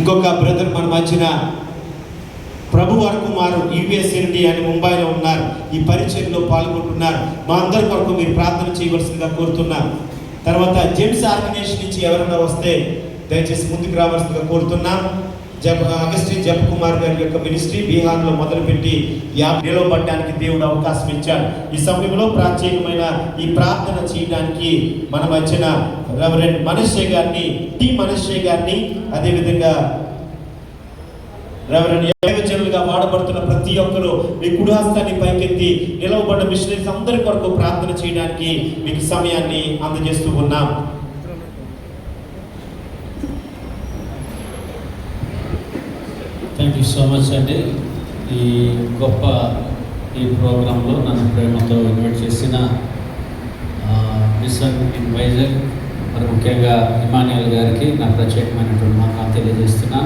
ఇంకొక బ్రదర్ మన మధ్యన ప్రభువారి కుమారు యుఎస్ రెడ్డి అని ముంబైలో ఉన్నారు. ఈ పరిచయంలో పాల్గొంటున్నారు. మా అందరి కొరకు మీరు ప్రార్థన చేయవలసిందిగా కోరుతున్నాం. తర్వాత జేమ్స్ ఆర్గనైజేషన్ నుంచి ఎవరైనా వస్తే దయచేసి ముందుకు రావాల్సిందిగా కోరుతున్నాం. అగస్టిన్ జప్ కుమార్ గారి యొక్క మినిస్ట్రీ బీహార్లో మొదలుపెట్టి నిలవబడడానికి దేవుడు అవకాశం ఇచ్చాడు. ఈ సమయంలో ప్రత్యేకమైన ఈ ప్రార్థన చేయడానికి మన మధ్యన రెవరెండ్ మనశ్శే గారిని, టి మనశ్శే గారిని, అదేవిధంగా రెవరెండ్ దైవజనులుగా వాడబడుతున్న ప్రతి ఒక్కరూ మీ కుడిహస్తాన్ని పైకెత్తి నిలవబడ్డ మిషనరీస్ అందరి కొరకు ప్రార్థన చేయడానికి మీకు సమయాన్ని అందజేస్తూ ఉన్నాం. థ్యాంక్ యూ సో మచ్ అండి. ఈ గొప్ప ఈ ప్రోగ్రాంలో నన్ను ప్రేమతో ఇన్వైట్ చేసిన మిషన్ ఇన్ వైజాగ్, మరి ముఖ్యంగా ఇమాన్యుయల్ గారికి నా ప్రత్యేకమైనటువంటి మాట తెలియజేస్తున్నా.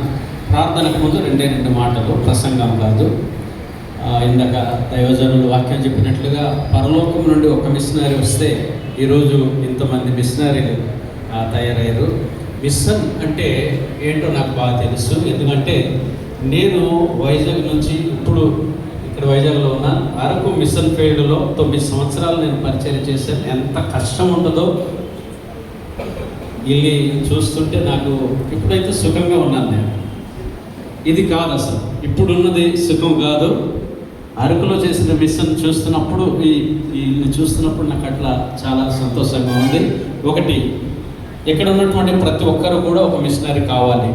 ప్రార్థనకు ముందు రెండు మాటలు, ప్రసంగం కాదు. ఇందాక దైవజనులు వాక్యం చెప్పినట్లుగా పరలోకం నుండి ఒక మిషనరీ వస్తే ఈరోజు ఇంతమంది మిషనరీలు తయారయ్యారు. మిషన్ అంటే ఏంటో నాకు బాగా తెలుసు. ఎందుకంటే నేను వైజాగ్ నుంచి ఇప్పుడు ఇక్కడ వైజాగ్లో ఉన్న అరకు మిషన్ ఫీల్డ్లో 9 సంవత్సరాలు నేను పరిచయం చేశాను. ఎంత కష్టం ఉంటుందో వెళ్ళి చూస్తుంటే నాకు ఇప్పుడైతే సుఖంగా ఉన్నాను. నేను ఇది కాదు, అసలు ఇప్పుడున్నది సుఖం కాదు. అరకులో చేసిన మిషన్ చూస్తున్నప్పుడు చూస్తున్నప్పుడు నాకు అట్లా చాలా సంతోషంగా ఉంది. ఒకటి, ఇక్కడ ఉన్నటువంటి ప్రతి ఒక్కరు కూడా ఒక మిషనరీ కావాలి.